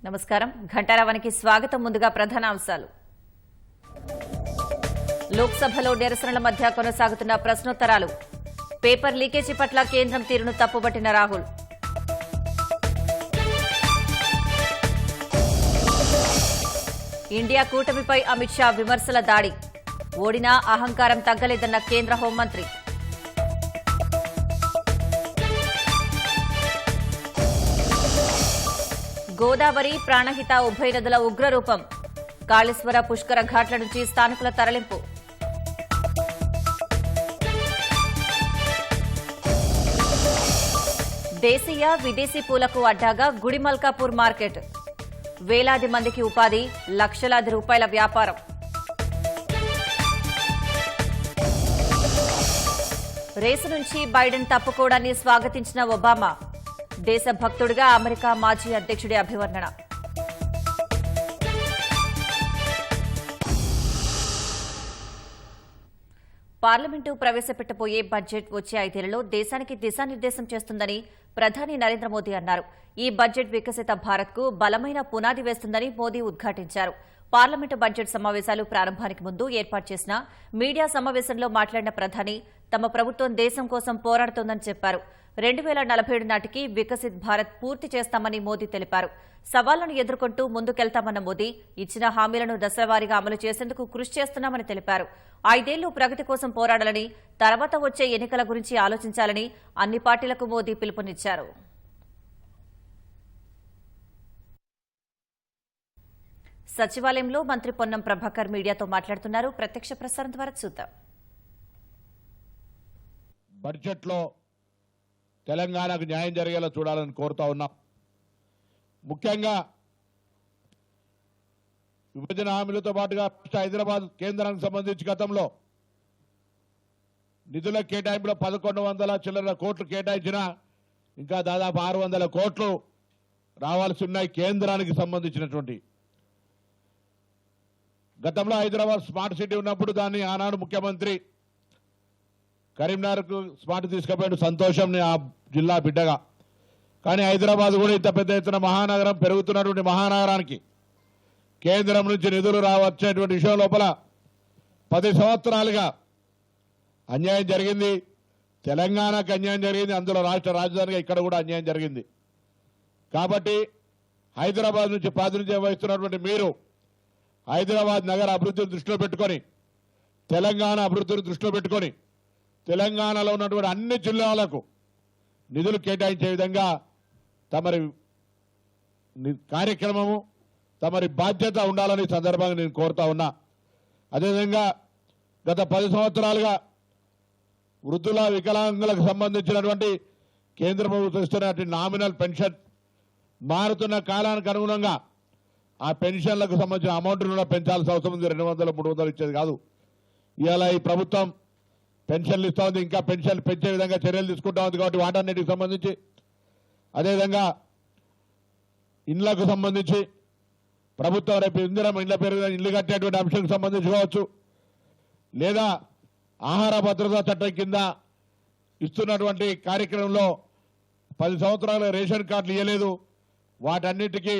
నమస్కారం ఘంటారావానికి స్వాగతం. ముందుగా ప్రధాన అంశాలు. లోక్సభలో నిరసనల మధ్య కొనసాగుతున్న ప్రశ్నోత్తరాలు. పేపర్ లీకేజీ పట్ల కేంద్రం తీరును తప్పుబట్టిన రాహుల్. ఇండియా కూటమిపై అమిత్ షా విమర్శల దాడి. ఓడినా అహంకారం తగ్గలేదన్న కేంద్ర హోంమంత్రి. గోదావరి ప్రాణహిత ఉభయ నదుల ఉగ్రరూపం. కాళేశ్వర పుష్కర ఘాట్ల నుంచి స్థానికుల తరలింపు. దేశీయ విదేశీ పూలకు అడ్డాగా గుడిమల్కాపూర్ మార్కెట్. వేలాది మందికి ఉపాధి, లక్షలాది రూపాయల వ్యాపారం. రేసు నుంచి బైడెన్ తప్పుకోవడాన్ని స్వాగతించిన ఒబామా. దేశభక్తుడిగా అమెరికా మాజీ అధ్యక్షుడి అభివర్ణన. పార్లమెంటు ప్రవేశపెట్టబోయే బడ్జెట్ వచ్చే 5 ఏళ్లలో దేశానికి దిశానిర్దేశం చేస్తుందని ప్రధాని నరేంద్ర మోదీ అన్నారు. ఈ బడ్జెట్ వికసిత భారత్కు బలమైన పునాది వేస్తుందని మోదీ ఉద్ఘాటించారు. పార్లమెంటు బడ్జెట్ సమావేశాలు ప్రారంభానికి ముందు ఏర్పాటు చేసిన మీడియా సమావేశంలో మాట్లాడిన ప్రధాని తమ ప్రభుత్వం దేశం కోసం పోరాడుతోందని చెప్పారు. 2047 నాటికి వికసిత్ భారత్ పూర్తి చేస్తామని మోదీ తెలిపారు. సవాళ్లను ఎదుర్కొంటూ ముందుకెళ్తామన్న మోదీ ఇచ్చిన హామీలను దశలవారీగా అమలు చేసేందుకు కృషి చేస్తున్నామని తెలిపారు. 5 ఏళ్లు ప్రగతి కోసం పోరాడాలని, తర్వాత వచ్చే ఎన్నికల గురించి ఆలోచించాలని అన్ని పార్టీలకు మోదీ పిలుపునిచ్చారు. సచివాలయంలో మంత్రి పొన్నం ప్రభాకర్ మీడియాతో మాట్లాడుతున్నారు. ప్రత్యక్ష ప్రసారం ద్వారా చూద్దాం. బడ్జెట్లో తెలంగాణకు న్యాయం జరిగేలా చూడాలని కోరుతా ఉన్నాం. ముఖ్యంగా విభజన హామీలతో పాటుగా హైదరాబాద్ కేంద్రానికి సంబంధించి గతంలో నిధుల కేటాయింపులో 1100 చిల్లర కోట్లు కేటాయించిన ఇంకా దాదాపు 600 కోట్లు రావాల్సి ఉన్నాయి కేంద్రానికి సంబంధించినటువంటి. గతంలో హైదరాబాద్ స్మార్ట్ సిటీ ఉన్నప్పుడు దాన్ని ఆనాడు ముఖ్యమంత్రి కరీంనగర్కు స్మార్ట్ తీసుకుపోయాడు. సంతోషం ఆ జిల్లా బిడ్డగా. కానీ హైదరాబాద్ కూడా ఇంత పెద్ద ఎత్తున మహానగరం పెరుగుతున్నటువంటి మహానగరానికి కేంద్రం నుంచి నిధులు రావచ్చేటువంటి విషయం లోపల 10 సంవత్సరాలుగా అన్యాయం జరిగింది. తెలంగాణకు అన్యాయం జరిగింది. అందులో రాష్ట్ర రాజధానిగా ఇక్కడ కూడా అన్యాయం జరిగింది. కాబట్టి హైదరాబాద్ నుంచి ప్రాతినిధ్యం వహిస్తున్నటువంటి మీరు హైదరాబాద్ నగర అభివృద్ధిని దృష్టిలో పెట్టుకొని, తెలంగాణ అభివృద్ధిని దృష్టిలో పెట్టుకొని తెలంగాణలో ఉన్నటువంటి అన్ని జిల్లాలకు నిధులు కేటాయించే విధంగా తమరి కార్యక్రమము, తమరి బాధ్యత ఉండాలని సందర్భంగా నేను కోరుతా ఉన్నా. అదేవిధంగా గత 10 సంవత్సరాలుగా వృద్ధుల, వికలాంగులకు సంబంధించినటువంటి కేంద్ర ప్రభుత్వం ఇస్తున్నటువంటి నామినల్ పెన్షన్ మారుతున్న కాలానికి అనుగుణంగా ఆ పెన్షన్లకు సంబంధించిన అమౌంట్ కూడా పెంచాల్సిన అవసరం ఉంది. 200, 300 ఇచ్చేది కాదు. ఇవాళ ఈ ప్రభుత్వం పెన్షన్లు ఇస్తా ఉంది. ఇంకా పెన్షన్లు పెంచే విధంగా చర్యలు తీసుకుంటా ఉంది. కాబట్టి వాటన్నిటికి సంబంధించి, అదేవిధంగా ఇండ్లకు సంబంధించి ప్రభుత్వం రేపు ఇండ్ల పేరు ఇల్లు కట్టేటువంటి అంశానికి సంబంధించి కావచ్చు, లేదా ఆహార భద్రతా చట్టం కింద ఇస్తున్నటువంటి కార్యక్రమంలో 10 సంవత్సరాల రేషన్ కార్డులు ఇవ్వలేదు. వాటన్నిటికీ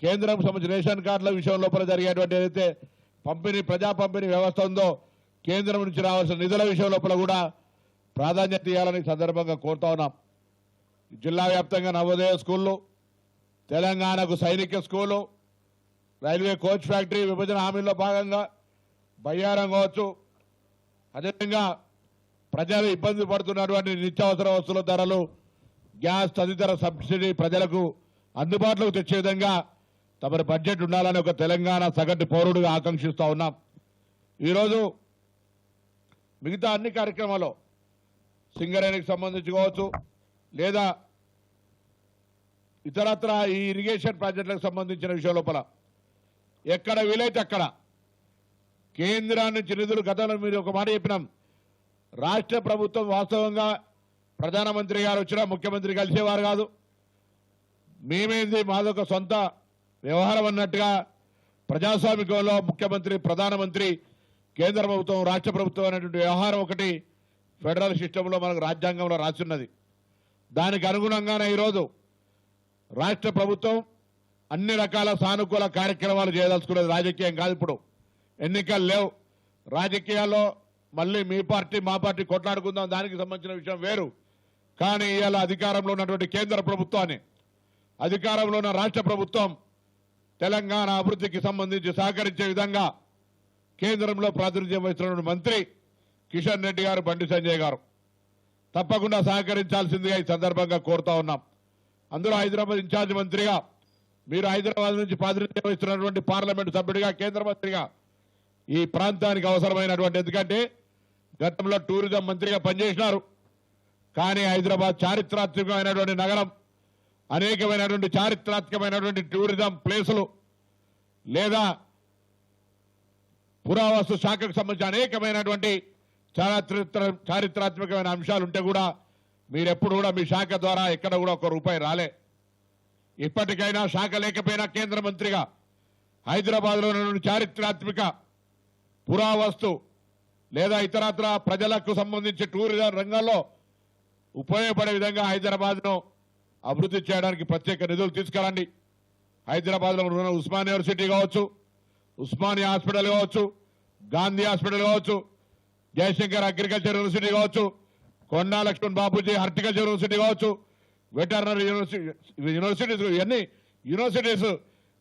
కేంద్రం సంబంధించిన రేషన్ కార్డుల విషయం లోపల జరిగేటువంటి ఏదైతే ప్రజా పంపిణీ వ్యవస్థ ఉందో కేంద్రం నుంచి రావాల్సిన నిధుల విషయం లోపల కూడా ప్రాధాన్యత ఇవ్వాలని సందర్భంగా కోరుతా ఉన్నాం. జిల్లా వ్యాప్తంగా నవోదయ స్కూళ్ళు, తెలంగాణకు సైనిక స్కూలు, రైల్వే కోచ్ ఫ్యాక్టరీ విభజన హామీల్లో భాగంగా బయ్యారం కావచ్చు. అదేవిధంగా ప్రజలు ఇబ్బంది పడుతున్నటువంటి నిత్యావసర వస్తువుల ధరలు, గ్యాస్ తదితర సబ్సిడీ ప్రజలకు అందుబాటులోకి తెచ్చే విధంగా తమరి బడ్జెట్ ఉండాలని ఒక తెలంగాణ సగటు పౌరుడిగా ఆకాంక్షిస్తూ ఉన్నాం. ఈరోజు మిగతా అన్ని కార్యక్రమాల్లో సింగరేణికి సంబంధించి కావచ్చు, లేదా ఇతరత్ర ఈ ఇరిగేషన్ ప్రాజెక్టులకు సంబంధించిన విషయం లోపల ఎక్కడ వీలైతే అక్కడ కేంద్రాన్ని నుంచి నిధులు, గతంలో మీరు ఒక మాట చెప్పినాం, రాష్ట్ర ప్రభుత్వం వాస్తవంగా ప్రధానమంత్రి గారు వచ్చినా ముఖ్యమంత్రి కలిసేవారు కాదు. మేమేంది మాదొక సొంత వ్యవహారం అన్నట్టుగా ప్రజాస్వామికంలో ముఖ్యమంత్రి, ప్రధానమంత్రి, కేంద్ర ప్రభుత్వం, రాష్ట్ర ప్రభుత్వం అనేటువంటి వ్యవహారం ఒకటి ఫెడరల్ సిస్టంలో మనకు రాజ్యాంగంలో రాస్తున్నది. దానికి అనుగుణంగానే ఈరోజు రాష్ట్ర ప్రభుత్వం అన్ని రకాల సానుకూల కార్యక్రమాలు చేయదలుచుకునేది రాజకీయం కాదు. ఇప్పుడు ఎన్నికలు లేవు. రాజకీయాల్లో మళ్ళీ మీ పార్టీ మా పార్టీ కొట్లాడుకుందాం, దానికి సంబంధించిన విషయం వేరు. కానీ ఇవాళ అధికారంలో ఉన్నటువంటి కేంద్ర ప్రభుత్వాన్ని, అధికారంలో ఉన్న రాష్ట్ర ప్రభుత్వం తెలంగాణ అభివృద్ధికి సంబంధించి సహకరించే విధంగా కేంద్రంలో ప్రాతినిధ్యం వహిస్తున్న మంత్రి కిషన్ రెడ్డి గారు, బండి సంజయ్ గారు తప్పకుండా సహకరించాల్సిందిగా ఈ సందర్భంగా కోరుతా ఉన్నాం. అందులో హైదరాబాద్ ఇన్ఛార్జ్ మంత్రిగా మీరు, హైదరాబాద్ నుంచి ప్రాతినిధ్యం వహిస్తున్నటువంటి పార్లమెంటు సభ్యుడిగా, కేంద్ర మంత్రిగా ఈ ప్రాంతానికి అవసరమైనటువంటి, ఎందుకంటే గతంలో టూరిజం మంత్రిగా పనిచేసినారు. కానీ హైదరాబాద్ చారిత్రాత్మకమైనటువంటి నగరం, అనేకమైనటువంటి చారిత్రాత్మకమైనటువంటి టూరిజం ప్లేసులు లేదా పురావస్తు శాఖకు సంబంధించిన అనేకమైనటువంటి చారిత్రాత్మకమైన అంశాలు ఉంటే కూడా మీరెప్పుడు కూడా మీ శాఖ ద్వారా ఎక్కడ కూడా ఒక రూపాయి రాలే. ఇప్పటికైనా శాఖ లేకపోయినా కేంద్ర మంత్రిగా హైదరాబాద్లో ఉన్నటువంటి చారిత్రాత్మక పురావస్తు లేదా ఇతరత్ర ప్రజలకు సంబంధించి టూరిజం రంగంలో ఉపయోగపడే విధంగా హైదరాబాద్ను అభివృద్ధి చేయడానికి ప్రత్యేక నిధులు తీసుకురండి. హైదరాబాద్లో ఉన్న ఉస్మాన్ యూనివర్సిటీ కావచ్చు, ఉస్మానియా హాస్పిటల్ కావచ్చు, గాంధీ హాస్పిటల్ కావచ్చు, జయశంకర్ అగ్రికల్చర్ యూనివర్సిటీ కావచ్చు, కొండా లక్ష్మణ్ బాపూజీ హార్టికల్చర్ యూనివర్సిటీ కావచ్చు, వెటర్నరీ యూనివర్సిటీస్, ఇవన్నీ యూనివర్సిటీస్,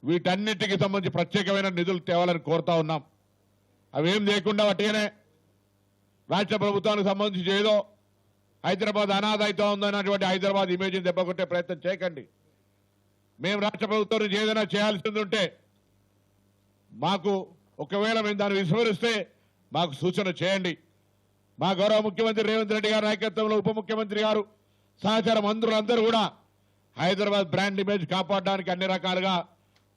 వీటన్నిటికి సంబంధించి ప్రత్యేకమైన నిధులు తేవాలని కోరుతా ఉన్నాం. అవేం లేకుండా వాటినే రాష్ట్ర ప్రభుత్వానికి సంబంధించి ఏదో హైదరాబాద్ అనాథ అవుతా ఉందన్నటువంటి హైదరాబాద్ ఇమేజ్ని దెబ్బకొట్టే ప్రయత్నం చేయకండి. మేము రాష్ట్ర ప్రభుత్వం నుంచి ఏదైనా చేయాల్సింది ఉంటే మాకు, ఒకవేళ మేము దాన్ని విస్మరిస్తే మాకు సూచన చేయండి. మా గౌరవ ముఖ్యమంత్రి రేవంత్ రెడ్డి గారి నాయకత్వంలో ఉప ముఖ్యమంత్రి గారు, సహచర మంత్రులందరూ కూడా హైదరాబాద్ బ్రాండ్ ఇమేజ్ కాపాడడానికి అన్ని రకాలుగా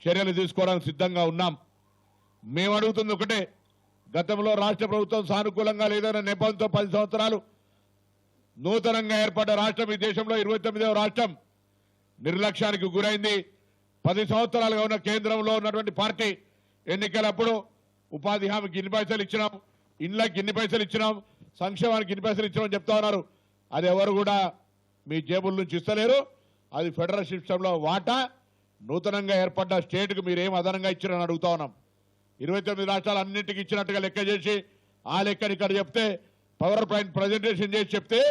చర్యలు తీసుకోవడానికి సిద్ధంగా ఉన్నాం. మేము అడుగుతుంది ఒకటే, గతంలో రాష్ట్ర ప్రభుత్వం సానుకూలంగా లేదన్న నెపంతో 10 సంవత్సరాలు నూతనంగా ఏర్పడ్డ రాష్ట్రం, ఈ దేశంలో 29వ రాష్ట్రం నిర్లక్ష్యానికి గురైంది. 10 సంవత్సరాలుగా ఉన్న కేంద్రంలో ఉన్నటువంటి పార్టీ ఎన్నికలప్పుడు ఉపాధి హామీకి ఇన్ని పైసలు ఇచ్చినాం, ఇండ్లకి ఇన్ని పైసలు ఇచ్చినాం, సంక్షేమానికి ఇన్ని పైసలు ఇచ్చినామని చెప్తా ఉన్నారు. అది ఎవరు కూడా మీ జేబుల నుంచి ఇస్తలేరు. అది ఫెడరల్ సిస్టంలో వాటా. నూతనంగా ఏర్పడ్డ స్టేట్కు మీరేం అదనంగా ఇచ్చారని అడుగుతా ఉన్నాం. 29 రాష్ట్రాలు అన్నింటికి ఇచ్చినట్టుగా లెక్క చేసి ఆ లెక్కని ఇక్కడ చెప్తే, పవర్ పాయింట్ ప్రజెంటేషన్ చేసి చెప్తే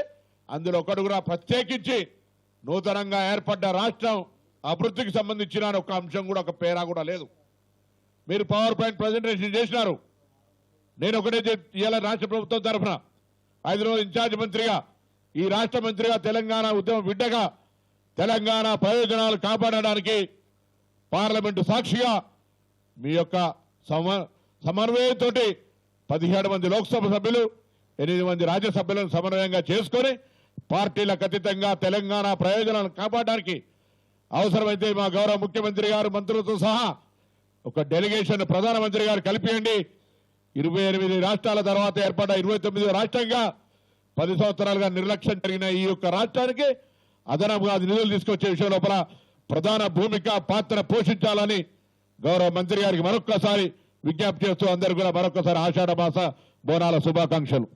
అందులో ఒకటి కూడా ప్రత్యేకించి నూతనంగా ఏర్పడ్డ రాష్ట్రం అభివృద్ధికి సంబంధించిన ఒక అంశం కూడా, ఒక పేరా కూడా లేదు. మీరు పవర్ పాయింట్ ప్రజెంటేషన్ చేసినారు. నేను ఒకటే ఇవాళ రాష్ట్ర ప్రభుత్వం తరఫున హైదరాబాద్ ఇన్ఛార్జ్ మంత్రిగా, ఈ రాష్ట్ర మంత్రిగా, తెలంగాణ ఉద్యమ బిడ్డగా తెలంగాణ ప్రయోజనాలు కాపాడడానికి పార్లమెంటు సాక్షిగా మీ యొక్క సమన్వయంతో 17 మంది లోక్సభ సభ్యులు, 8 మంది రాజ్యసభ్యులను సమన్వయంగా చేసుకొని పార్టీలకు అతీతంగా తెలంగాణ ప్రయోజనాలను కాపాడడానికి అవసరమైతే మా గౌరవ ముఖ్యమంత్రి గారు, మంత్రులతో సహా ఒక డెలిగేషన్ ప్రధానమంత్రి గారు కలిపియండి. 28 రాష్ట్రాల తర్వాత ఏర్పడ్డ 29వ రాష్ట్రంగా 10 సంవత్సరాలుగా నిర్లక్ష్యం జరిగిన ఈ యొక్క రాష్ట్రానికి అదనంగా నిధులు తీసుకొచ్చే విషయం లోపల ప్రధాన భూమిక పాత్ర పోషించాలని గౌరవ మంత్రి గారికి మరొక్కసారి విజ్ఞప్తి చేస్తూ అందరూ కూడా మరొకసారి ఆషాఢ మాస బోనాల శుభాకాంక్షలు.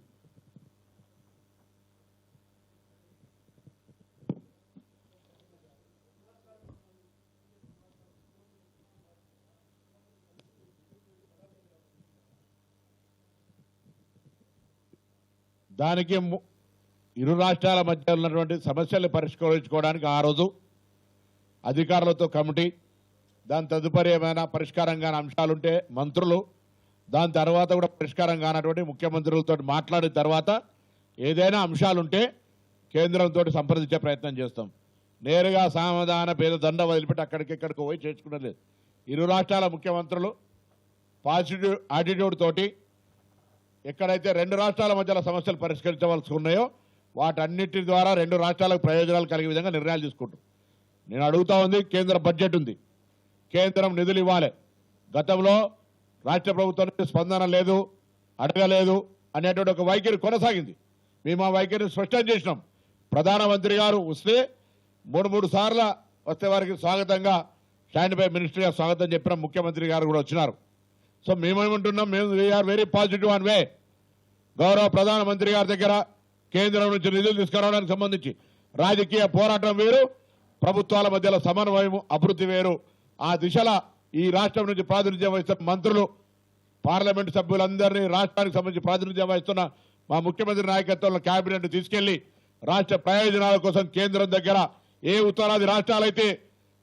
దానికి ఇరు రాష్ట్రాల మధ్య ఉన్నటువంటి సమస్యలు పరిష్కరించుకోవడానికి ఆ రోజు అధికారులతో కమిటీ, దాని తదుపరి ఏమైనా పరిష్కారం కాని అంశాలుంటే మంత్రులు, దాని తర్వాత కూడా పరిష్కారం కానటువంటి ముఖ్యమంత్రులతో మాట్లాడిన తర్వాత ఏదైనా అంశాలుంటే కేంద్రంతో సంప్రదించే ప్రయత్నం చేస్తాం. నేరుగా సమాధాన పేద దండ వదిలిపెట్టి అక్కడికిక్కడికి పోయి చేర్చుకునే లేదు. ఇరు రాష్ట్రాల ముఖ్యమంత్రులు పాజిటివ్ యాటిట్యూడ్ తోటి ఎక్కడైతే 2 రాష్ట్రాల మధ్యలో సమస్యలు పరిష్కరించవలసి ఉన్నాయో వాటన్నిటి ద్వారా 2 రాష్ట్రాలకు ప్రయోజనాలు కలిగే విధంగా నిర్ణయాలు తీసుకుంటాం. నేను అడుగుతా ఉంది, కేంద్ర బడ్జెట్ ఉంది, కేంద్రం నిధులు ఇవ్వాలి. గతంలో రాష్ట్ర ప్రభుత్వం నుంచి స్పందన లేదు, అడగలేదు అనేటువంటి ఒక వైఖరి కొనసాగింది. మేము ఆ వైఖరిని స్పష్టం చేసినాం. ప్రధానమంత్రి గారు వస్తే 3 సార్లు వస్తే వారికి స్వాగతంగా స్టాండ్ బై మినిస్టర్గా స్వాగతం చెప్పిన ముఖ్యమంత్రి గారు కూడా వచ్చినారు. సో మేమేమంటున్నాం, మేము వీఆర్ వెరీ పాజిటివ్ ఆన్ వే. గౌరవ ప్రధానమంత్రి గారి దగ్గర కేంద్రం నుంచి నిధులు తీసుకురావడానికి సంబంధించి రాజకీయ పోరాటం వేరు, ప్రభుత్వాల మధ్యలో సమన్వయం అభివృద్ధి వేరు. ఆ దిశలో ఈ రాష్ట్రం నుంచి ప్రాతినిధ్యం వహిస్తున్న మంత్రులు, పార్లమెంటు సభ్యులందరినీ, రాష్ట్రానికి సంబంధించి ప్రాతినిధ్యం వహిస్తున్న మా ముఖ్యమంత్రి నాయకత్వంలో కేబినెట్ తీసుకెళ్లి రాష్ట్ర ప్రయోజనాల కోసం కేంద్రం దగ్గర ఏ ఉత్తరాది రాష్ట్రాలైతే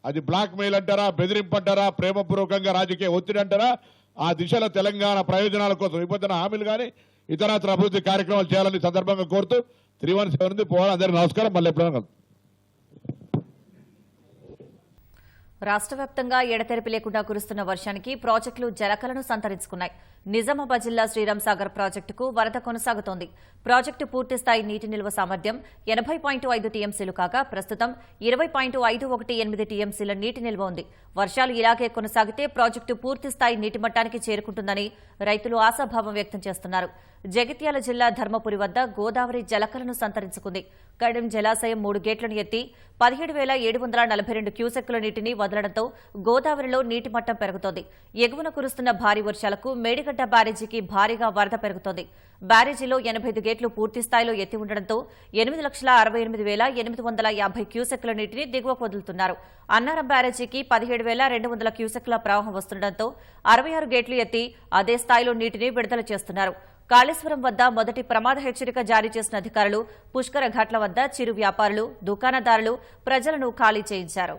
అది బ్లాక్ మెయిల్ అంటారా, బెదిరింపు అంటారా, ప్రేమపూర్వకంగా రాజకీయ ఒత్తిడి అంటారా, ఆ దిశలో తెలంగాణ ప్రయోజనాల కోసం ఇబ్బంది హామీలు కానీ ఇతరత్ర అభివృద్ధి కార్యక్రమాలు చేయాలని సందర్భంగా కోరుతూ 317 పోవాలి. అందరికీ నమస్కారం. మళ్ళీ ఎప్పుడైనా కలుద్దాం. రాష్ట్ర వ్యాప్తంగా ఎడతెరిపి లేకుండా కురుస్తున్న వర్షానికి ప్రాజెక్టులు జలకలను సంతరించుకున్నాయి. నిజామాబాద్ జిల్లా శ్రీరామ్ సాగర్ ప్రాజెక్టుకు వరద కొనసాగుతోంది. ప్రాజెక్టు పూర్తిస్థాయి నీటి నిల్వ సామర్థ్యం 80.5 టీఎంసీలు కాగా ప్రస్తుతం 20.518 టీఎంసీల నీటి నిల్వ ఉంది. వర్షాలు ఇలాగే కొనసాగితే ప్రాజెక్టు పూర్తిస్థాయి నీటి మట్టానికి చేరుకుంటుందని రైతులు ఆశాభావం వ్యక్తం చేస్తున్నారు. జగిత్యాల జిల్లా ధర్మపురి వద్ద గోదావరి జలకలను సంతరించుకుంది. కడెం జలాశయం 3 గేట్లను ఎత్తి 17,742 క్యూసెక్కుల నీటిని వదలడంతో గోదావరిలో నీటి మట్టం పెరుగుతోంది. ఎగువన కురుస్తున్న భారీ వర్షాలకు మేడిగడ్డ బ్యారేజీకి భారీగా వరద పెరుగుతోంది. బ్యారేజీలో 85 గేట్లు పూర్తి స్థాయిలో ఎత్తి ఉండడంతో 8,68,850 క్యూసెక్కుల నీటిని దిగువకు వదులుతున్నారు. అన్నారం బ్యారేజీకి 17,200 క్యూసెక్కుల ప్రవాహం వస్తుండటంతో 66 గేట్లు ఎత్తి అదే స్థాయిలో నీటిని విడుదల చేస్తున్నారు. కాళేశ్వరం వద్ద మొదటి ప్రమాద హెచ్చరిక జారీ చేసిన అధికారులు పుష్కర ఘాట్ల వద్ద చిరు వ్యాపారులు, దుకాణదారులు ప్రజలను ఖాళీ చేయించారు.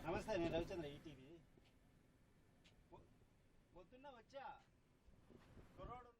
నమస్తే, నేను రవిచంద్ర, ఈటీవీ. పొద్దున్న వచ్చా కుర్రోడు.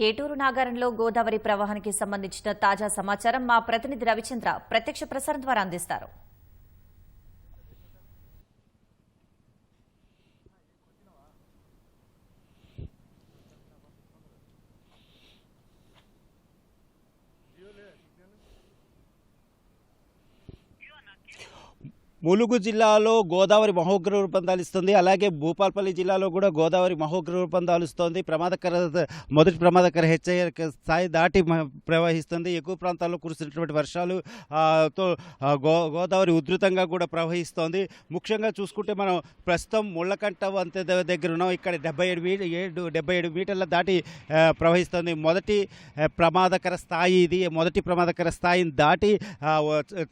ఏటూరు నాగారంలో గోదావరి ప్రవాహానికి సంబంధించిన తాజా సమాచారం మా ప్రతినిధి రవిచంద్ర ప్రత్యక్ష ప్రసారం ద్వారా అందిస్తారు. ములుగు జిల్లాలో గోదావరి మహోగ్ర రూపం దాలుస్తుంది. అలాగే భూపాల్పల్లి జిల్లాలో కూడా గోదావరి మహోగ్ర రూపం దాలుస్తోంది. మొదటి ప్రమాదకర హెచ్చరిక స్థాయి దాటి ప్రవహిస్తుంది. ఎగువ ప్రాంతాల్లో కురుస్తున్నటువంటి వర్షాలు గోదావరి ఉధృతంగా కూడా ప్రవహిస్తోంది. ముఖ్యంగా చూసుకుంటే మనం ప్రస్తుతం ముళ్ళకంట వంతె దగ్గర ఉన్నాం. ఇక్కడ 77 మీటర్ల దాటి ప్రవహిస్తుంది. మొదటి ప్రమాదకర స్థాయి ఇది. మొదటి ప్రమాదకర స్థాయిని దాటి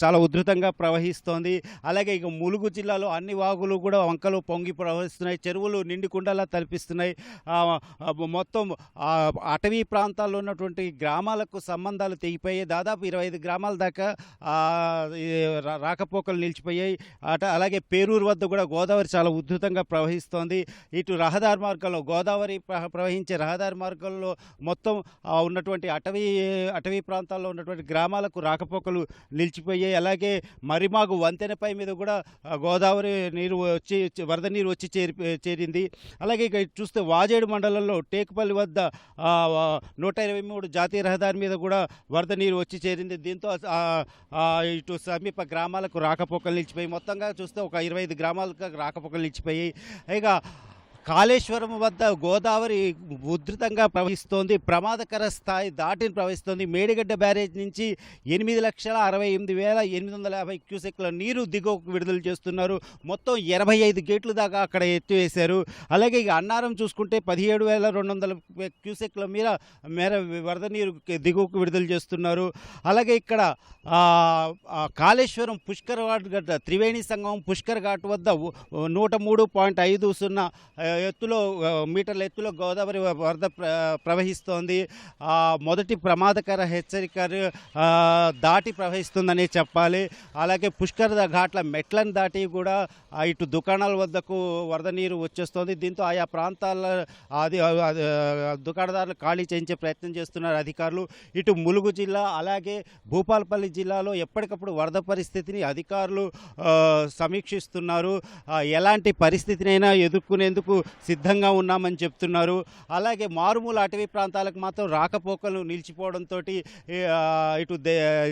చాలా ఉధృతంగా ప్రవహిస్తోంది. అలాగే ఇక ములుగు జిల్లాలో అన్ని వాగులు కూడా వంకలు పొంగి ప్రవహిస్తున్నాయి. చెరువులు నిండి కుండలా తలపిస్తున్నాయి. మొత్తం అటవీ ప్రాంతాల్లో ఉన్నటువంటి గ్రామాలకు సంబంధాలు తెగిపోయాయి. దాదాపు 25 గ్రామాల దాకా రాకపోకలు నిలిచిపోయాయి. అలాగే పేరూరు వద్ద కూడా గోదావరి చాలా ఉధృతంగా ప్రవహిస్తోంది. ఇటు రహదారి మార్గంలో గోదావరి ప్రవహించే రహదారి మార్గంలో మొత్తం ఉన్నటువంటి అటవీ ప్రాంతాల్లో ఉన్నటువంటి గ్రామాలకు రాకపోకలు నిలిచిపోయాయి. అలాగే మరిమాగు వంతెనపై మీద మీద కూడా గోదావరి నీరు వచ్చి వరద నీరు వచ్చి చేరింది. అలాగే ఇక చూస్తే వాజేడు మండలంలో టేకుపల్లి వద్ద 123 జాతీయ రహదారి మీద కూడా వరద నీరు వచ్చి చేరింది. దీంతో ఇటు సమీప గ్రామాలకు రాకపోకలు నిలిచిపోయి, మొత్తంగా చూస్తే ఒక 25 గ్రామాలకు రాకపోకలు నిలిచిపోయి, ఇక కాళేశ్వరం వద్ద గోదావరి ఉధృతంగా ప్రవహిస్తోంది, ప్రమాదకర స్థాయి దాటిని ప్రవహిస్తోంది. మేడిగడ్డ బ్యారేజ్ నుంచి 8,68,850 క్యూసెక్ల నీరు దిగువకు విడుదల చేస్తున్నారు. మొత్తం 85 గేట్లు దాకా అక్కడ ఎత్తివేశారు. అలాగే ఇక అన్నారం చూసుకుంటే 17,200 క్యూసెక్ల మేర వరద నీరు దిగువకు విడుదల చేస్తున్నారు. అలాగే ఇక్కడ కాళేశ్వరం పుష్కర్ ఘాట్ త్రివేణి సంగమం పుష్కర్ ఘాట్ వద్ద 103.50 ఎత్తులో మీటర్ల ఎత్తులో గోదావరి వరద ప్రవహిస్తోంది. మొదటి ప్రమాదకర హెచ్చరిక దాటి ప్రవహిస్తుందనే చెప్పాలి. అలాగే పుష్కర్ ఘాట్ల మెట్లను దాటి కూడా ఇటు దుకాణాల వద్దకు వరద నీరు వచ్చేస్తోంది. దీంతో ఆయా ప్రాంతాల దుకాణదారులు ఖాళీ చేయించే ప్రయత్నం చేస్తున్నారు అధికారులు. ఇటు ములుగు జిల్లా అలాగే భూపాలపల్లి జిల్లాలో ఎప్పటికప్పుడు వరద పరిస్థితిని అధికారులు సమీక్షిస్తున్నారు. ఎలాంటి పరిస్థితినైనా ఎదుర్కొనేందుకు సిద్ధంగా ఉన్నామని చెప్తున్నారు. అలాగే మారుమూల అటవీ ప్రాంతాలకు మాత్రం రాకపోకలు నిలిచిపోవడంతో ఇటు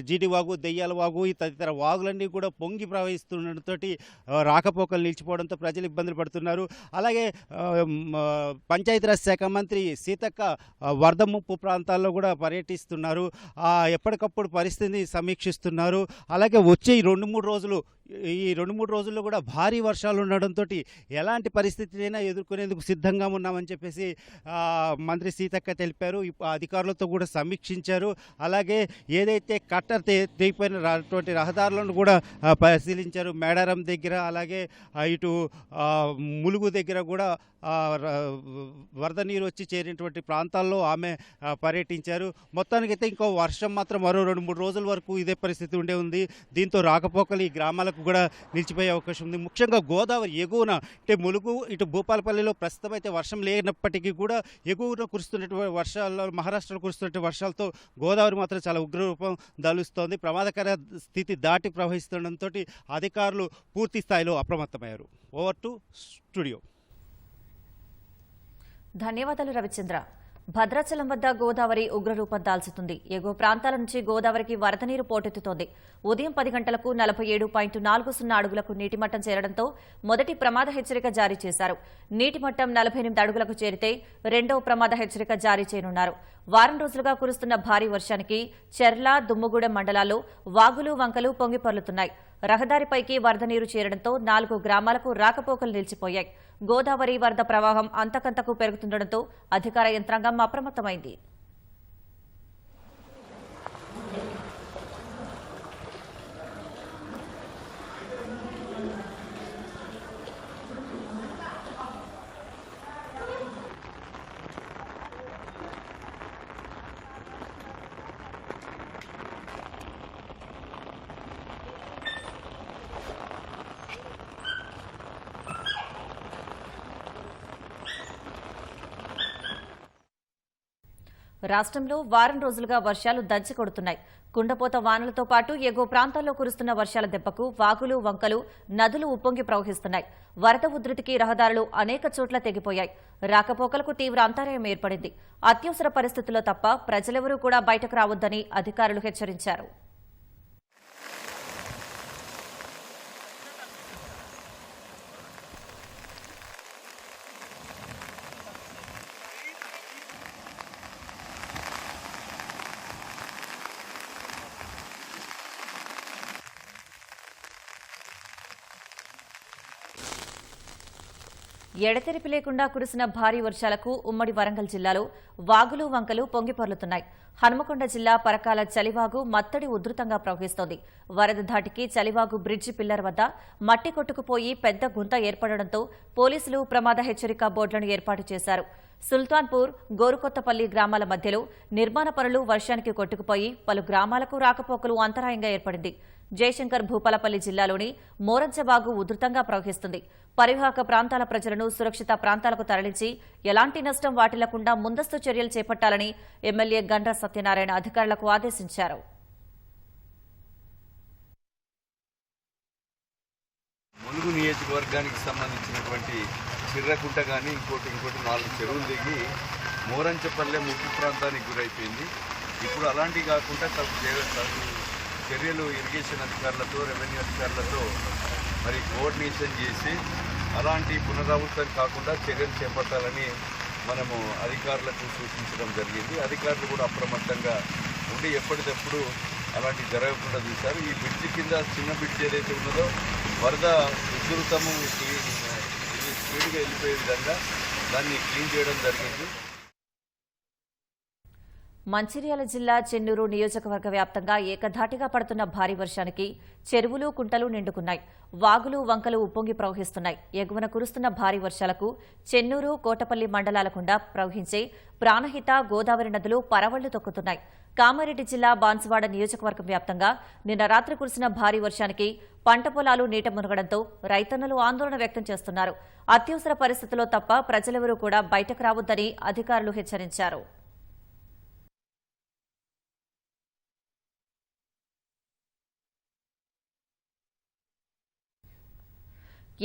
జీడి వాగు, దెయ్యాల వాగు తదితర వాగులన్నీ కూడా పొంగి ప్రవహిస్తుండటంతో రాకపోకలు నిలిచిపోవడంతో ప్రజలు ఇబ్బందులు పడుతున్నారు. అలాగే పంచాయతీరాజ్ శాఖ మంత్రి సీతక్క వరద ముప్పు ప్రాంతాల్లో కూడా పర్యటిస్తున్నారు. ఎప్పటికప్పుడు పరిస్థితిని సమీక్షిస్తున్నారు. అలాగే వచ్చే ఈ 2-3 రోజుల్లో కూడా భారీ వర్షాలు ఉండడంతో ఎలాంటి పరిస్థితినైనా ఎదుర్కొనేందుకు సిద్ధంగా ఉన్నామని చెప్పేసి మంత్రి సీతక్క తెలిపారు. అధికారులతో కూడా సమీక్షించారు. అలాగే ఏదైతే కట్టర్ తెగిపోయినటువంటి రహదారులను కూడా పరిశీలించారు. మేడారం దగ్గర అలాగే ఇటు ములుగు దగ్గర కూడా వరద నీరు వచ్చి చేరినటువంటి ప్రాంతాల్లో ఆమె పర్యటించారు. మొత్తానికైతే ఇంకో వర్షం మాత్రం మరో 2-3 రోజుల వరకు ఇదే పరిస్థితి ఉంది. దీంతో రాకపోకలు ఈ గ్రామాలకు కూడా నిలిచిపోయే అవకాశం ఉంది. ముఖ్యంగా గోదావరి ఎగువన అంటే ములుగు ఇటు భూపాలపల్లిలో ప్రస్తుతం అయితే వర్షం లేనప్పటికీ కూడా ఎగువన కురుస్తున్నటువంటి వర్షాల్లో మహారాష్ట్రలో కురుస్తున్నటువంటి వర్షాలతో గోదావరి మాత్రం చాలా ఉగ్రరూపం దాలుస్తోంది. ప్రమాదకర స్థితి దాటి ప్రవహిస్తుండటంతో అధికారులు పూర్తి స్థాయిలో అప్రమత్తమయ్యారు. Over to studio. ధన్యవాదాలు రవిచంద్ర. భద్రాచలం వద్ద గోదావరి ఉగ్రరూపం దాల్చుతుంది. ఎగువ ప్రాంతాల నుంచి గోదావరికి వరద నీరు పోటెత్తుతోంది. ఉదయం 10 గంటలకు 47.40 అడుగులకు నీటిమట్టం చేరడంతో మొదటి ప్రమాద హెచ్చరిక జారీ చేశారు. నీటిమట్టం 48 అడుగులకు చేరితే రెండవ ప్రమాద హెచ్చరిక జారీ చేయనున్నారు. వారం రోజులుగా కురుస్తున్న భారీ వర్షానికి చెర్ల, దుమ్ముగూడెం మండలాల్లో వాగులు, వంకలు పొంగిపొర్లుతున్నాయి. రహదారిపైకి వరద నీరు చేరడంతో 4 గ్రామాలకు రాకపోకలు నిలిచిపోయాయి. గోదావరి వరద ప్రవాహం అంతకంతకు పెరుగుతుండటంతో అధికార యంత్రాంగం అప్రమత్తమైంది. రాష్ట్రంలో వారం రోజులుగా వర్షాలు దంచి కొడుతున్నాయి. కుండపోత వానలతో పాటు ఎగువ ప్రాంతాల్లో కురుస్తున్న వర్షాల దెబ్బకు వాగులు, వంకలు, నదులు ఉప్పొంగి ప్రవహిస్తున్నాయి. వరద ఉధృతికి రహదారులు అనేక చోట్ల తెగిపోయాయి. రాకపోకలకు తీవ్ర అంతరాయం ఏర్పడింది. అత్యవసర పరిస్థితుల్లో తప్ప ప్రజలెవరూ కూడా బయటకు రావద్దని అధికారులు హెచ్చరించారు. ఎడతెరిపి లేకుండా కురిసిన భారీ వర్షాలకు ఉమ్మడి వరంగల్ జిల్లాలో వాగులు, వంకలు పొంగిపొర్లుతున్నాయి. హనుమకొండ జిల్లా పరకాల చలివాగు మత్తడి ఉధృతంగా ప్రవహిస్తోంది. వరద ధాటికి చలివాగు బ్రిడ్జి పిల్లర్ వద్ద మట్టి కొట్టుకుపోయి పెద్ద గుంత ఏర్పడడంతో పోలీసులు ప్రమాద హెచ్చరిక బోర్డులను ఏర్పాటు చేశారు. సుల్తాన్పూర్, గోరుకొత్తపల్లి గ్రామాల మధ్యలో నిర్మాణ పనులు వర్షానికి కొట్టుకుపోయి పలు గ్రామాలకు రాకపోకలు అంతరాయంగా ఏర్పడింది. జయశంకర్ భూపాలపల్లి జిల్లాలోని మోరంజవాగు ఉధృతంగా ప్రవహిస్తుంది. పరివాహక ప్రాంతాల ప్రజలను సురక్షిత ప్రాంతాలకు తరలించి ఎలాంటి నష్టం వాటిల్లకుండా ముందస్తు చర్యలు చేపట్టాలని ఎమ్మెల్యే గండ్ర సత్యనారాయణ అధికారులకు ఆదేశించారు. నియోజకవర్గానికి సంబంధించినటువంటి చిర్రకుంట కానీ ఇంకోటి 4 చెరువులు దిగి మోరంచపల్లె ముప్పు ప్రాంతానికి గురైపోయింది. ఇప్పుడు అలాంటివి కాకుండా చర్యలు ఇరిగేషన్ అధికారులతో రెవెన్యూ అధికారులతో మరి కోఆర్డినేషన్ చేసి అలాంటి పునరావృతం కాకుండా చర్యలు చేపట్టాలని మనము అధికారులకు సూచించడం జరిగింది. అధికారులు కూడా అప్రమత్తంగా ఉండి ఎప్పటికప్పుడు అలాంటి జరగకుండా చూశారు. ఈ బ్రిడ్జి కింద చిన్న బ్రిడ్జ్ ఏదైతే ఉన్నదో వరద ఉధృతము స్పీడ్గా వెళ్ళిపోయే విధంగా దాన్ని క్లీన్ చేయడం జరిగింది. మంచిర్యాల జిల్లా చెన్నూరు నియోజకవర్గ వ్యాప్తంగా ఏకధాటిగా పడుతున్న భారీ వర్షానికి చెరువులు కుంటలు నిండుకున్నాయి. వాగులు వంకలు ఉప్పొంగి ప్రవహిస్తున్నాయి. ఎగువన కురుస్తున్న భారీ వర్షాలకు చెన్నూరు కోటపల్లి మండలాల గుండా ప్రవహించే ప్రాణహిత గోదావరి నదులు పరవళ్లు తొక్కుతున్నాయి. కామారెడ్డి జిల్లా బాన్సువాడ నియోజకవర్గం వ్యాప్తంగా నిన్న రాత్రి కురిసిన భారీ వర్షానికి పంట పొలాలు నీట మునగడంతో రైతన్నలు ఆందోళన వ్యక్తం చేస్తున్నారు. అత్యవసర పరిస్థితుల్లో తప్ప ప్రజలెవరూ కూడా బయటకు రావద్దని అధికారులు హెచ్చరించారు.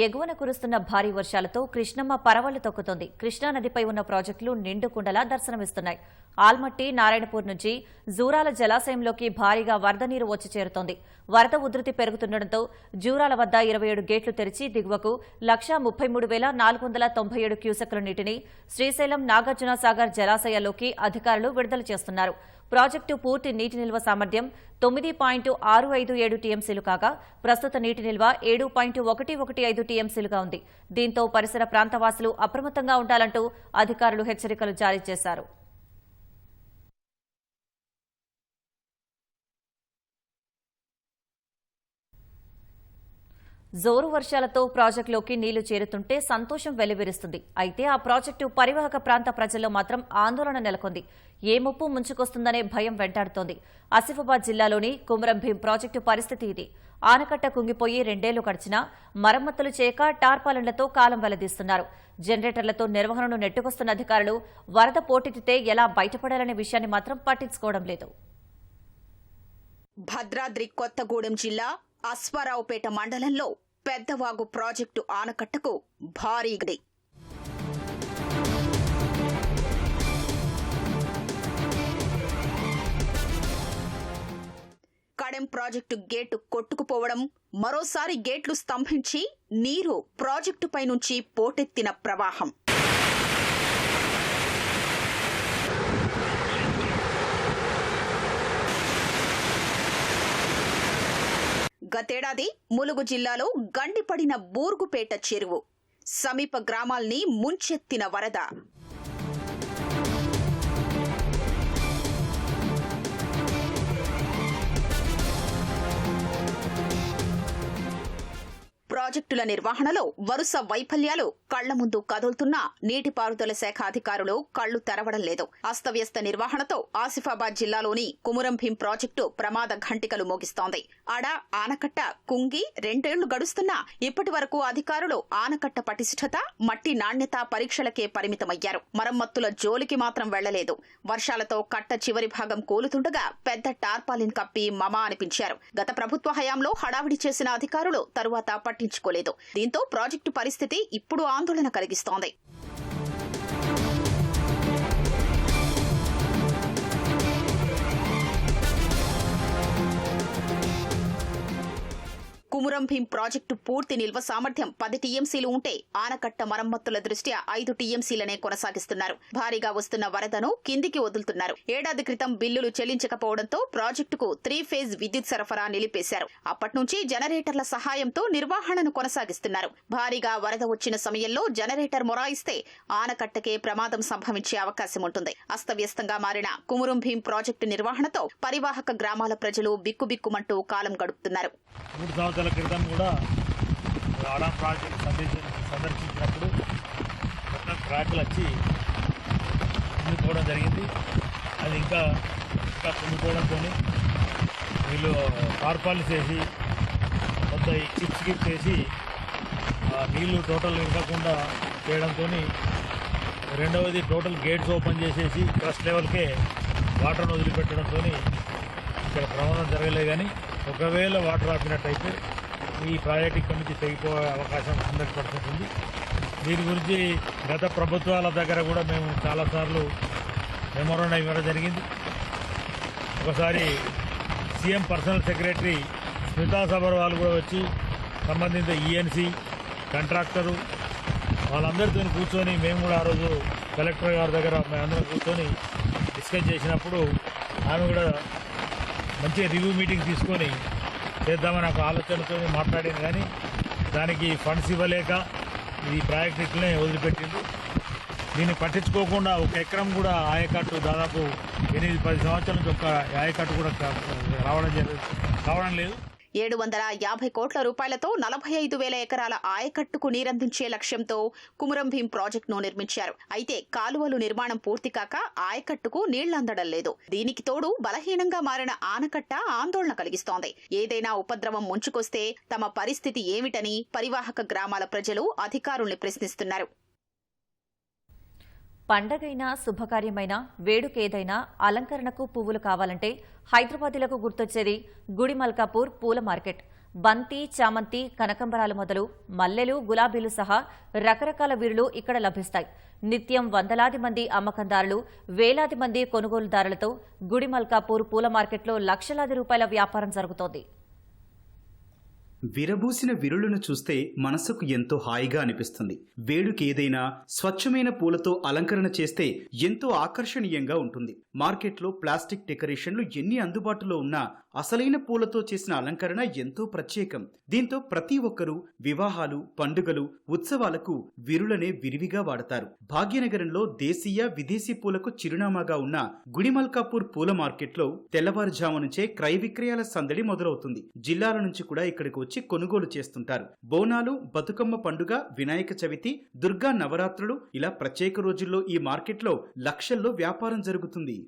ఎగువన కురుస్తున్న భారీ వర్షాలతో కృష్ణమ్మ పరవళ్లు తొక్కుతోంది. కృష్ణానదిపై ఉన్న ప్రాజెక్టులు నిండుకుండలా దర్శనమిస్తున్నాయి. ఆల్మట్టి నారాయణపూర్ నుంచి జూరాల జలాశయంలోకి భారీగా వరద నీరు వచ్చి చేరుతోంది. వరద ఉధృతి పెరుగుతుండటంతో జూరాల వద్ద 27 గేట్లు తెరిచి దిగువకు 1,33,497 క్యూసెక్కుల నీటిని శ్రీశైలం నాగార్జున సాగర్ జలాశయాల్లోకి అధికారులు విడుదల చేస్తున్నారు. ప్రాజెక్టు పూర్తి నీటి నిల్వ సామర్థ్యం 9.657 టీఎంసీలు కాగా ప్రస్తుత నీటి నిల్వ 7.115 టీఎంసీలుగా ఉంది. దీంతో పరిసర ప్రాంతవాసులు అప్రమత్తంగా ఉండాలంటూ అధికారులు హెచ్చరికలు జారీ చేశారు. జోరు వర్షాలతో ప్రాజెక్టులోకి నీళ్లు చేరుతుంటే సంతోషం వెల్లివిరుస్తుంది. అయితే ఆ ప్రాజెక్టు పరివాహక ప్రాంత ప్రజల్లో మాత్రం ఆందోళన నెలకొంది. ఏ ముప్పు ముంచుకొస్తుందనే భయం వెంటాడుతోంది. ఆసిఫాబాద్ జిల్లాలోని కుమరం భీం ప్రాజెక్టు పరిస్థితి ఇది. ఆనకట్ట కుంగిపోయి 2 ఏళ్లు గడిచినా మరమ్మతులు చేయక టార్పాలిన్లతో కాలం వెల్లదీస్తున్నారు. జనరేటర్లతో నిర్వహణను నెట్టుకొస్తున్న అధికారులు వరద పోటెత్తితే ఎలా బయటపడాలనే విషయాన్ని మాత్రం పట్టించుకోవడం లేదు. భద్రాద్రి కొత్తగూడెం జిల్లా అశ్వారావుపేట మండలంలో పెద్దవాగు ప్రాజెక్టు ఆనకట్టకు భారీ గడి. కడెం ప్రాజెక్టు గేటు కొట్టుకుపోవడం, మరోసారి గేట్లు స్తంభించి నీరు ప్రాజెక్టుపై నుంచి పోటెత్తిన ప్రవాహం. గతేడాది ములుగు జిల్లాలో గండిపడిన బూర్గుపేట చెరువు, సమీప గ్రామాల్ని ముంచెత్తిన వరద. ప్రాజెక్టుల నిర్వహణలో వరుస వైఫల్యాలు కళ్ల ముందు కదులుతున్న నీటిపారుదల శాఖ అధికారులు కళ్లు తెరవడం లేదు. అస్తవ్యస్త నిర్వహణతో ఆసిఫాబాద్ జిల్లాలోని కుమురం భీం ప్రాజెక్టు ప్రమాద ఘంటికలు మోగిస్తోంది. ఆడ ఆనకట్ట కుంగి 2 ఏళ్లు గడుస్తున్నా ఇప్పటి వరకు అధికారులు ఆనకట్ట పటిష్టత, మట్టి నాణ్యత పరీక్షలకే పరిమితమయ్యారు. మరమ్మతుల జోలికి మాత్రం వెళ్లలేదు. వర్షాలతో కట్ట చివరి భాగం కూలుతుండగా పెద్ద టార్పాలిన్ కప్పి మమా అనిపించారు. గత ప్రభుత్వ హయాంలో హడావిడి చేసిన అధికారులు తరువాత పట్టించుకోలేదు. దీంతో ప్రాజెక్టు పరిస్థితి ఇప్పుడు ఆందోళన కలిగిస్తోంది. కుమురం భీం ప్రాజెక్టు పూర్తి నిల్వ సామర్థ్యం 10 టీఎంసీలు ఉంటే ఆనకట్ట మరమ్మతుల దృష్ట్యా 5 టీఎంసీలనే కొనసాగిస్తున్నారు. భారీగా వస్తున్న వరదను కిందికి వదులుతున్నారు. ఏడాది క్రితం బిల్లులు చెల్లించకపోవడంతో ప్రాజెక్టుకు 3 ఫేజ్ విద్యుత్ సరఫరా నిలిపేశారు. అప్పటి నుంచి జనరేటర్ల సహాయంతో నిర్వహణను కొనసాగిస్తున్నారు. భారీగా వరద వచ్చిన సమయంలో జనరేటర్ మొరాయిస్తే ఆనకట్టకే ప్రమాదం సంభవించే అవకాశం ఉంటుంది. అస్తవ్యస్తంగా మారిన కుమురం భీం ప్రాజెక్టు నిర్వహణతో పరివాహక గ్రామాల ప్రజలు బిక్కుబిక్కుమంటూ కాలం గడుపుతున్నారు. 3 సంవత్సరాల క్రితం కూడా ఆడా ప్రాజెక్ట్ సందర్శించినప్పుడు మొత్తం ట్రాక్లు వచ్చి కుంగిపోవడం జరిగింది. అది ఇంకా కుంగిపోవడంతో వీళ్ళు టార్పాలిన్స్ వేసి కొంత చిప్స్ వేసి నీళ్లు టోటల్ ఇవ్వకుండా చేయడంతో, రెండవది టోటల్ గేట్స్ ఓపెన్ చేసేసి క్రస్ట్ లెవెల్కే వాటర్ను వదిలిపెట్టడంతో ఇక్కడ ప్రమాదం జరగలేదు. కానీ ఒకవేళ వాటర్ ఆపినట్టయితే ఈ ప్రాజెక్ట్ ఇక్కడి నుంచి తెగిపోయే అవకాశం 100% ఉంది. దీని గురించి గత ప్రభుత్వాల దగ్గర కూడా మేము చాలాసార్లు మెమోరాండం ఇవ్వడం జరిగింది. ఒకసారి CM personal secretary Smita Sabharwal కూడా వచ్చి సంబంధిత ఈఎన్సీ కాంట్రాక్టరు వాళ్ళందరితో కూర్చొని మేము కూడా ఆ రోజు కలెక్టర్ గారి దగ్గర మేమందరం కూర్చొని డిస్కస్ చేసినప్పుడు ఆమె కూడా మంచి రివ్యూ మీటింగ్ తీసుకొని చేద్దామని ఒక ఆలోచనతో మాట్లాడింది. కానీ దానికి ఫండ్స్ ఇవ్వలేక ఈ ప్రాజెక్ట్ ఇట్లనే వదిలిపెట్టింది. దీన్ని పట్టించుకోకుండా ఒక ఎకరం కూడా ఆయకట్టు దాదాపు 8-10 సంవత్సరాల నుంచి ఒక ఆయకట్టు కూడా రావడం లేదు. 750 కోట్ల రూపాయలతో 45,000 ఎకరాల ఆయకట్టుకు నీరందించే లక్ష్యంతో కుమురం భీం ప్రాజెక్టును నిర్మించారు. అయితే కాలువలు నిర్మాణం పూర్తి కాక ఆయకట్టుకు నీళ్లందడం లేదు. దీనికి తోడు బలహీనంగా మారిన ఆనకట్ట ఆందోళన కలిగిస్తోంది. ఏదైనా ఉపద్రవం ముంచుకొస్తే తమ పరిస్థితి ఏమిటని పరివాహక గ్రామాల ప్రజలు అధికారుల్ని ప్రశ్నిస్తున్నారు. పండగైనా శుభకార్యమైనా వేడుకేదైనా అలంకరణకు పువ్వులు కావాలంటే హైదరాబాదీలకు గుర్తొచ్చేది గుడిమల్కాపూర్ పూల మార్కెట్. బంతి, చామంతి, కనకంబరాలు మొదలు మల్లెలు, గులాబీలు సహా రకరకాల విరులు ఇక్కడ లభిస్తాయి. నిత్యం వందలాది మంది అమ్మకందారులు, వేలాది మంది కొనుగోలుదారులతో గుడిమల్కాపూర్ పూల మార్కెట్లో లక్షలాది రూపాయల వ్యాపారం జరుగుతోంది. విరబూసిన విరులను చూస్తే మనసుకు ఎంతో హాయిగా అనిపిస్తుంది. వేడుకేదైనా స్వచ్ఛమైన పూలతో అలంకరణ చేస్తే ఎంతో ఆకర్షణీయంగా ఉంటుంది. మార్కెట్లో ప్లాస్టిక్ డెకరేషన్లు ఎన్ని అందుబాటులో ఉన్నా అసలైన పూలతో చేసిన అలంకరణ ఎంతో ప్రత్యేకం. దీంతో ప్రతి ఒక్కరూ వివాహాలు, పండుగలు, ఉత్సవాలకు విరులనే విరివిగా వాడతారు. భాగ్యనగరంలో దేశీయ, విదేశీ పూలకు చిరునామాగా ఉన్న గుడిమల్కాపూర్ పూల మార్కెట్లో తెల్లవారుజాము నుంచే క్రయ విక్రయాల సందడి మొదలవుతుంది. జిల్లాల నుంచి కూడా ఇక్కడికి వచ్చి కొనుగోలు చేస్తుంటారు. బోనాలు, బతుకమ్మ పండుగ, వినాయక చవితి, దుర్గా నవరాత్రులు ఇలా ప్రత్యేక రోజుల్లో ఈ మార్కెట్లో లక్షల్లో వ్యాపారం జరుగుతుంది.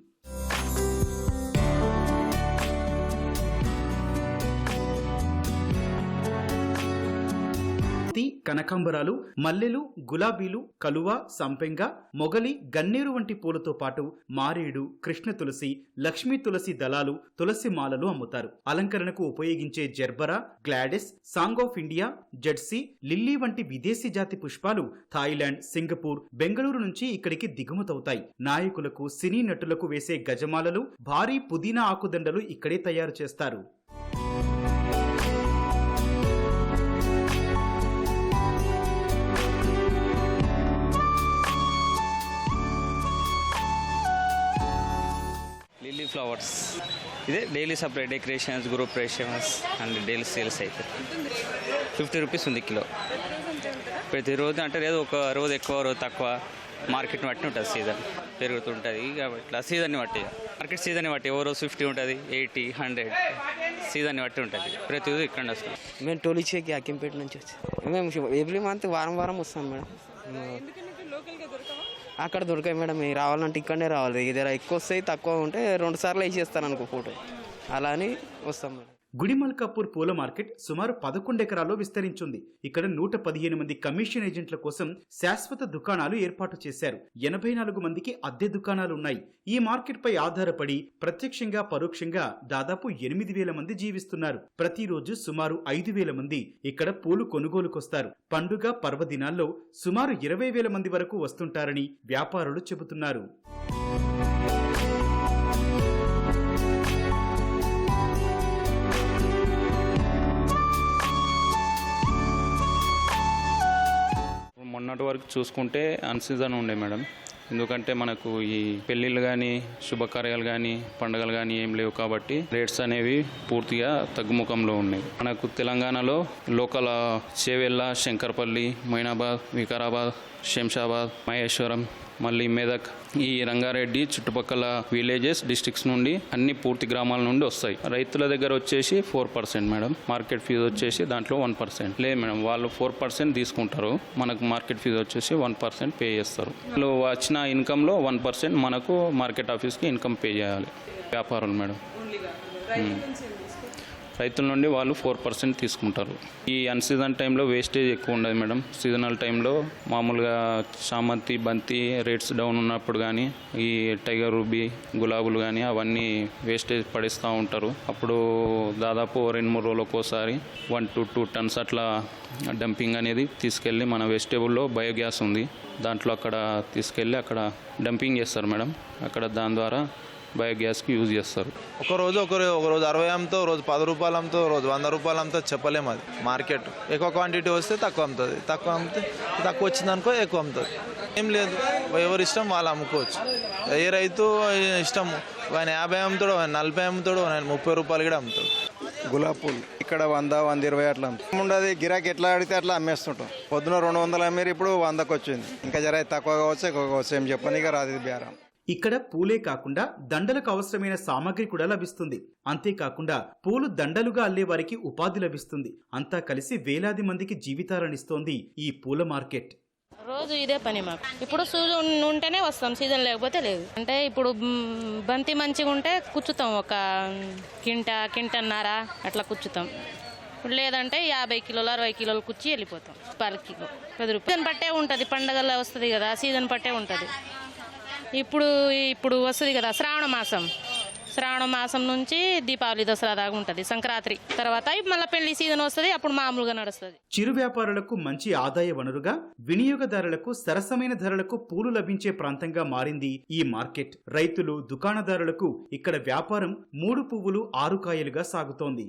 కనకాంబరాలు, మల్లెలు, గులాబీలు, కలువ, సంపెంగ, మొగలి, గన్నేరు వంటి పూలతో పాటు మారేడు, కృష్ణ తులసి, లక్ష్మీ తులసి దళాలు, తులసి మాలలు అమ్ముతారు. అలంకరణకు ఉపయోగించే gerbera, glads, song of India, jersey, lily వంటి విదేశీ జాతి పుష్పాలు థాయిలాండ్, సింగపూర్, బెంగళూరు నుంచి ఇక్కడికి దిగుమతవుతాయి. నాయకులకు, సినీ నటులకు వేసే గజమాలలు, భారీ పుదీనా ఆకుదండలు ఇక్కడే తయారు చేస్తారు. లిల్లీ ఫ్లవర్స్ ఇదే డైలీ సప్లై, డెకరేషన్స్, గ్రూప్ ప్రెషన్స్ అండ్ డైలీ సేల్స్ అయితే 50 రూపీస్ ఉంది కిలో. ప్రతిరోజు అంటే లేదు, ఒక రోజు ఎక్కువ, రోజు తక్కువ, మార్కెట్ని బట్టి ఉంటుంది. సీజన్ పెరుగుతుంటుంది కాబట్టి సీజన్ని బట్టి, మార్కెట్ సీజన్ని బట్టి ఓ రోజు 50 ఉంటుంది, 80, 100 సీజన్ని బట్టి ఉంటుంది. ప్రతిరోజు ఇక్కడ వస్తాం. మేము టోలిచేకి అక్కింపేట నుంచి వచ్చి మేము ఎవ్రీ మంత్ వారం వస్తాం మేడం. అక్కడ దొరకాయి మేడం. రావాలంటే ఇక్కడనే రావాలి. దగ్గర ఎక్కువ వస్తాయి, తక్కువ ఉంటే 2 సార్లు వేసేస్తాను అనుకో ఫోటో, అలా అని వస్తాం మేడం. గుడిమల్కాపూర్ పూల మార్కెట్ సుమారు 11 ఎకరాల్లో విస్తరించింది. ఇక్కడ 115 మంది కమిషన్ ఏజెంట్ల కోసం శాశ్వత దుకాణాలు ఏర్పాటు చేశారు. 84 మందికి అద్దె దుకాణాలున్నాయి. ఈ మార్కెట్ పై ఆధారపడి ప్రత్యక్షంగా, పరోక్షంగా దాదాపు 8,000 మంది జీవిస్తున్నారు. ప్రతిరోజు సుమారు 5,000 మంది ఇక్కడ పూలు కొనుగోలుకొస్తారు. పండుగ, పర్వదినాల్లో సుమారు 20,000 మంది వరకు వస్తుంటారని వ్యాపారులు చెబుతున్నారు. మొన్నటి వరకు చూసుకుంటే అన్సీజన్ ఉండే మేడం. ఎందుకంటే మనకు ఈ పెళ్ళిళ్ళు కానీ, శుభకార్యాలు కానీ, పండుగలు కానీ ఏం లేవు కాబట్టి రేట్స్ అనేవి పూర్తిగా తగ్గుముఖంలో ఉన్నాయి. మనకు తెలంగాణలో లోకల్ చేవెళ్ళ, శంకర్పల్లి, మైనాబాద్, వికారాబాద్, శంషాబాద్, మహేశ్వరం, మళ్ళీ మెదక్, ఈ రంగారెడ్డి చుట్టుపక్కల విలేజెస్, డిస్ట్రిక్ట్స్ నుండి అన్ని పూర్తి గ్రామాల నుండి వస్తాయి. రైతుల దగ్గర వచ్చేసి 4% మేడం. మార్కెట్ ఫీజు వచ్చేసి దాంట్లో 1%. లేదు మేడం, వాళ్ళు 4% తీసుకుంటారు. మనకు మార్కెట్ ఫీజు వచ్చేసి 1% పే చేస్తారు. వాళ్ళు వచ్చిన ఇన్కంలో 1% మనకు మార్కెట్ ఆఫీస్కి ఇన్కమ్ పే చేయాలి వ్యాపారులు మేడం. రైతుల నుండి వాళ్ళు 4% తీసుకుంటారు. ఈ అన్సీజన్ టైంలో వేస్టేజ్ ఎక్కువ ఉండదు మేడం. సీజనల్ టైంలో మామూలుగా చామంతి, బంతి రేట్స్ డౌన్ ఉన్నప్పుడు కానీ ఈ టైగర్ రూబీ, గులాబులు కానీ అవన్నీ వేస్టేజ్ పడిస్తూ ఉంటారు. అప్పుడు దాదాపు 2-3 రోజులకు ఒకసారి 1 to 2 tons అట్లా డంపింగ్ అనేది తీసుకెళ్ళి మన వెజిటేబుల్లో బయోగ్యాస్ ఉంది, దాంట్లో అక్కడ తీసుకెళ్ళి అక్కడ డంపింగ్ చేస్తారు మేడం. అక్కడ దాని ద్వారా బయోగ్యాస్కి యూజ్ చేస్తారు. ఒకరోజు 60 అమ్ముతో, రోజు 10 రూపాయలు అమ్ముతో, రోజు 100 రూపాయలు అమ్ముతో చెప్పలేము. అది మార్కెట్. ఎక్కువ క్వాంటిటీ వస్తే తక్కువ అమ్ముతుంది, తక్కువ అమ్మితే తక్కువ వచ్చిందనుకో ఎక్కువ అమ్ముతుంది. ఏం లేదు, ఎవరి ఇష్టం వాళ్ళు అమ్ముకోవచ్చు. ఏ రైతు ఇష్టం, ఆయన 50 అమ్ముతాడు, ఆయన 40 అమ్ముతాడు, ఆయన 30 రూపాయలు కూడా అమ్ముతాడు. గులాబ్ పూలు ఇక్కడ 100-120 అట్లా ఉండదు. గిరాకీ ఎట్లా అడిగితే అట్లా అమ్మేస్తుంటాం. పొద్దున 200 అమ్మేరు, ఇప్పుడు 100కి వచ్చింది. ఇంకా జర తక్కువ కావచ్చు, ఎక్కువ కావచ్చు, ఏం చెప్పనీగా రాదు ఇది బేరం. ఇక్కడ పూలే కాకుండా దండలకు అవసరమైన సామాగ్రి కూడా లభిస్తుంది. అంతేకాకుండా పూలు దండలుగా అల్లే వారికి ఉపాధి లభిస్తుంది. అంతా కలిసి వేలాది మందికి జీవితాలనిస్తోంది ఈ పూల మార్కెట్. రోజు ఇదే పని మాకు. ఇప్పుడు సీజన్ ఉంటేనే వస్తాం, సీజన్ లేకపోతే లేదు. అంటే ఇప్పుడు బంతి మంచిగా ఉంటే కూర్చుతాం, ఒక కింటన్నర అట్లా కూర్చుతాం. లేదంటే 50 కిలోలు 60 కిలోలు కుచ్చి వెళ్ళిపోతాం. 10 కిలో 10 రూపాయలు. సీజన్ పట్టే ఉంటుంది, పండగల్లో వస్తుంది కదా, సీజన్ పట్టే ఉంటుంది. ఇప్పుడు వస్తుంది కదా శ్రావణ మాసం నుంచి దీపావళి, దసరా దాకా ఉంటుంది. సంక్రాంతి తర్వాత మళ్ళీ పెళ్లి సీజన్ వస్తుంది, అప్పుడు మామూలుగా నడుస్తుంది. చిరు వ్యాపారులకు మంచి ఆదాయ వనరుగా, వినియోగదారులకు సరసమైన ధరలకు పూలు లభించే ప్రాంతంగా మారింది ఈ మార్కెట్. రైతులు, దుకాణదారులకు ఇక్కడ వ్యాపారం 3 పువ్వులు 6 కాయలుగా సాగుతోంది.